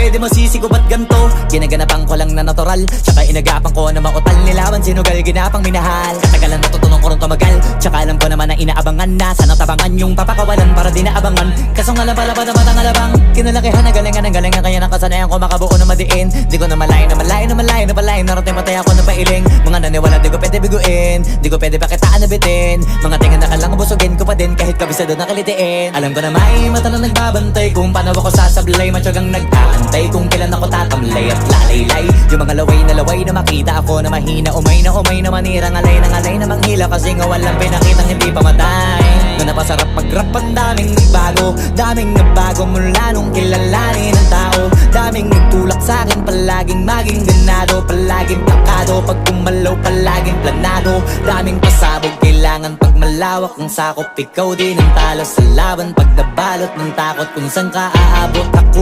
di mo sisigo ba't ganto? Ginaganapan ko lang na natural, tsaka inagapan ko na mautal. Nilawan sinugal, ginapang minahal. Katagalan natutunan ko rin tumagal, tsaka alam ko naman na inaabangan na sana tabangan yung papakawalan para di naabangan. Kaso nga lang pala pa naman ang alabang kinalakihan na galingan kaya nakasanayan ko makabuo na madiin. Di ko na malayo na malayo na malayo na palayo. Narating patay ako na pailing. Mga naniwala di ko pwede biguin, di ko pwede pakitaan na bitin. Mga tingan na kalang busugin ko pa din kahit kabisado na kalitiin. Alam ko na may mata na nagbabantay kung paano ako sasablay. Matyagang nag-aantay kung kailan ako tatamlay at lalaylay. Yung mga laway na makita ako na mahina. Umay na manira, ngalay na manghila. Kasi nga walang pinakitang hindi pamatay. Na napasarap mag-rap ang daming nagbago mula nung kilalanin ang tao. Daming nagtulak sa'kin, palaging maging ganado. Palaging plakado, pag kumalaw palaging planado. Daming pasabog, kailangan pag malawak ang sakop. Ikaw din ang talo sa laban pag nabalot ng takot kung saan ka aabot. Ako